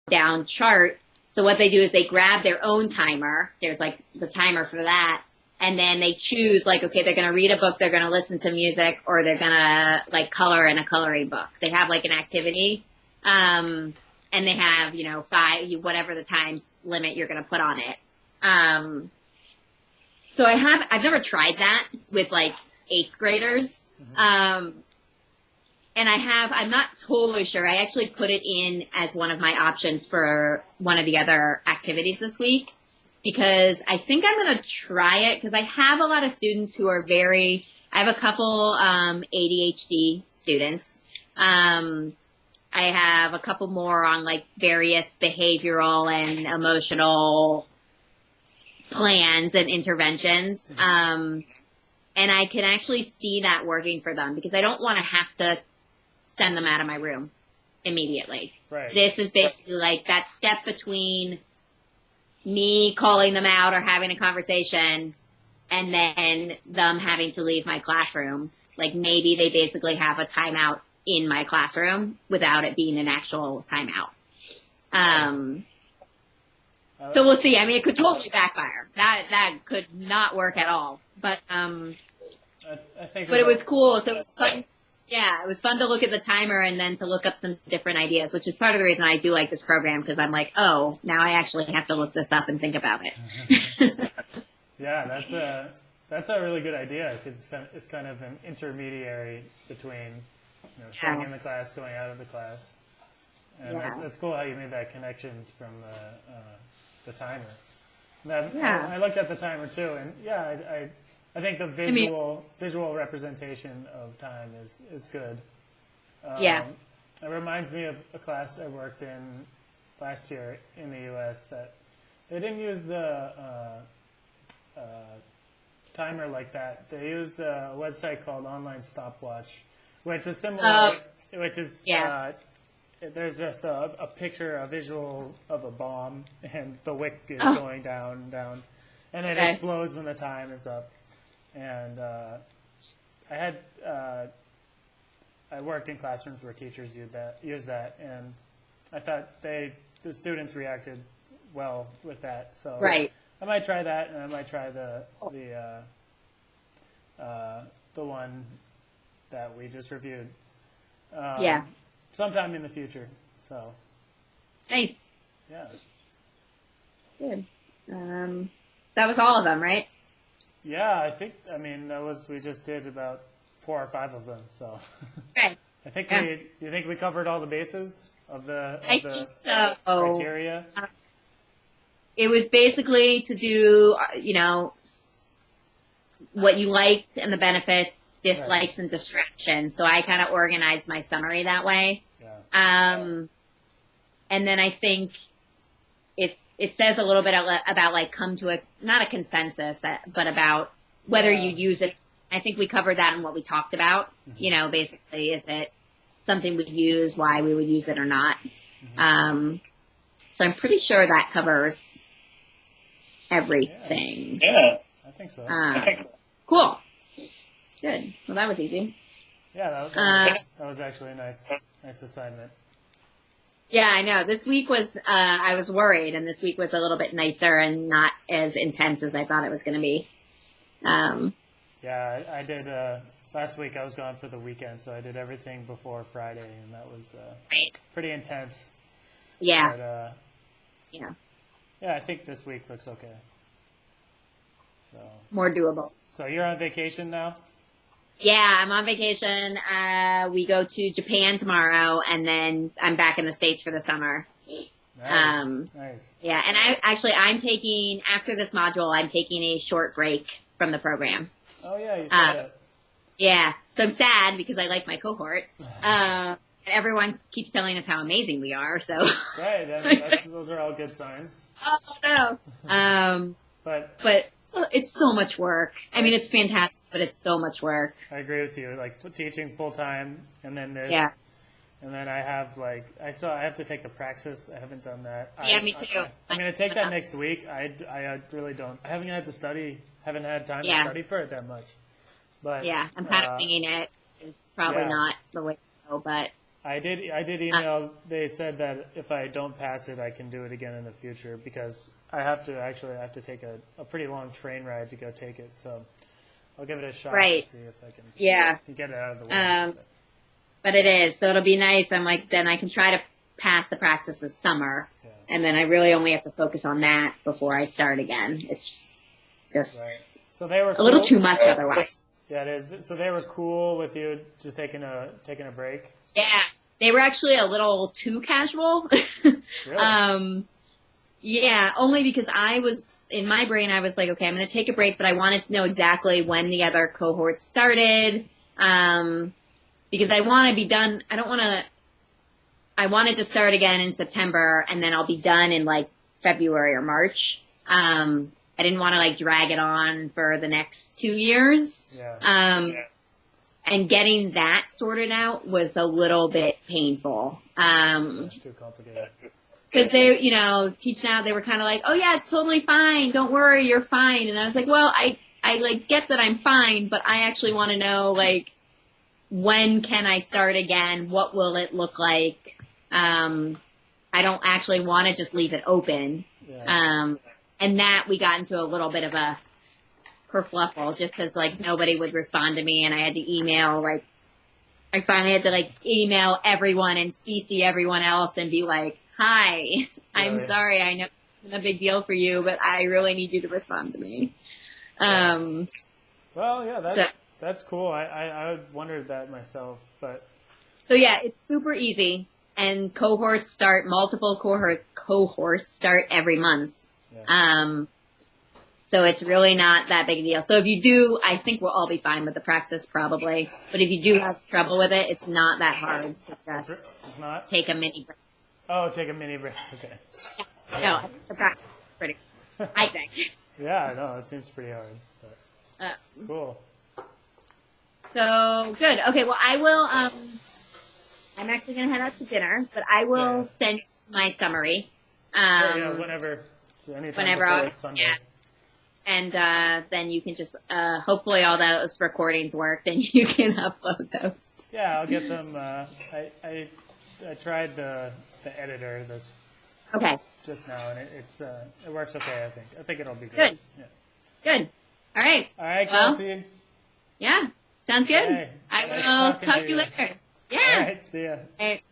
down chart. So what they do is they grab their own timer. There's like the timer for that. And then they choose like, okay, they're going to read a book, they're going to listen to music, or they're going to like color in a coloring book. They have like an activity. And they have, you know, whatever the time limit you're going to put on it. So I've never tried that with like eighth graders. And I'm not totally sure. I actually put it in as one of my options for one of the other activities this week, because I think I'm going to try it, because I have a lot of students who are I have a couple ADHD students. I have a couple more on like various behavioral and emotional plans and interventions. And I can actually see that working for them, because I don't want to have to send them out of my room immediately. Right. This is basically like that step between me calling them out or having a conversation and then them having to leave my classroom. Like maybe they basically have a timeout in my classroom without it being an actual timeout. So we'll see. I mean, it could totally backfire. That could not work at all. But it was cool. So it was fun. Yeah, it was fun to look at the timer and then to look up some different ideas, which is part of the reason I do like this program, because I'm like, oh, now I actually have to look this up and think about it. Yeah, that's a really good idea, because it's kind of an intermediary between, you know, staying in the class, going out of the class. And that's cool how you made that connection from the timer. I looked at the timer too, and I think the visual representation of time is good. It reminds me of a class I worked in last year in the U.S. that they didn't use the timer like that. They used a website called Online Stopwatch, which is similar. There's just a picture, a visual of a bomb, and the wick is going down, and it explodes when the time is up. And I worked in classrooms where teachers used that, and I thought the students reacted well with that. So I might try that, and I might try the one that we just reviewed. Sometime in the future. So nice. Yeah. Good. That was all of them, right? Yeah, we just did about 4 or 5 of them. So okay. I think you think we covered all the bases of the think so. Criteria? It was basically to do, you know, what you liked and the benefits, dislikes and distractions. So I kind of organized my summary that way. And then I think it says a little bit about like come to not a consensus, but about whether you use it. I think we covered that in what we talked about. Mm-hmm. You know, basically, is it something we'd use, why we would use it or not? Mm-hmm. So I'm pretty sure that covers everything. Yeah, I think so. Cool. Good. Well, that was easy. Yeah, that was actually a nice assignment. Yeah, I know. This week was, I was worried, and this week was a little bit nicer and not as intense as I thought it was going to be. Yeah, I did, last week I was gone for the weekend, so I did everything before Friday, and that was pretty intense. Yeah. But, yeah, I think this week looks okay. So more doable. So you're on vacation now? Yeah, I'm on vacation. We go to Japan tomorrow, and then I'm back in the States for the summer. Nice. Yeah, and I'm taking, after this module, I'm taking a short break from the program. Oh, yeah, you said that. Yeah, so I'm sad because I like my cohort. Everyone keeps telling us how amazing we are, so. Right, I mean, those are all good signs. Oh, no. But it's so much work. I mean, it's fantastic, but it's so much work. I agree with you. Like teaching full time, and then this, and then I have I have to take the praxis. I haven't done that. Yeah, me too. I'm going to take that next week. I really don't. I haven't had to study. Haven't had time to study for it that much. But I'm kind of winging it. It's probably not the way to go, but I did email. They said that if I don't pass it, I can do it again in the future because I have to take a pretty long train ride to go take it. So I'll give it a shot Right. to see if I can Yeah. get it out of the way. But it is, so it'll be nice. I'm like, then I can try to pass the praxis this summer, Yeah. and then I really only have to focus on that before I start again. It's just Right. So they were a little cool. too much otherwise. Yeah, it is. So they were cool with you just taking a break. Yeah, they were actually a little too casual. Really? Yeah, only because in my brain, I was like, okay, I'm going to take a break, but I wanted to know exactly when the other cohorts started. Because I want to be done. I wanted to start again in September and then I'll be done in like February or March. I didn't want to like drag it on for the next 2 years. Yeah. And getting that sorted out was a little bit painful. It's too complicated. Because they, teaching out, they were kind of like, oh yeah, it's totally fine. Don't worry, you're fine. And I was like, well, I like get that I'm fine, but I actually want to know like, when can I start again? What will it look like? I don't actually want to just leave it open. Yeah. And that we got into a little bit of a kerfluffle just because like nobody would respond to me and I had to email I finally had to like email everyone and CC everyone else and be like, hi, I'm Really? sorry. I know it's a big deal for you, but I really need you to respond to me. Well, yeah, that's cool. I wondered that myself, but So yeah, it's super easy and multiple cohorts start every month. yeah. So it's really not that big a deal. So if you do, I think we'll all be fine with the praxis probably. But if you do have trouble with it, it's not that hard to just It's not. take a mini break. Oh, take a mini break. Okay. No, the practice is pretty, I think. Yeah, no, it seems pretty hard. But Uh, cool. So good. Okay, well I will, I'm actually going to head out to dinner, but I will Yeah. send my summary. Yeah, whenever whenever before Sunday. yeah. And then you can just hopefully all those recordings work. Then you can upload those. Yeah, I'll get them. I tried the editor Okay, just now, and it works okay. I think it'll be Good. Yeah. good. All right. All right, Well, Kelsey. Yeah, sounds good. Okay. I Nice will talking talk to to you you. later. All Yeah. right, see ya. All right.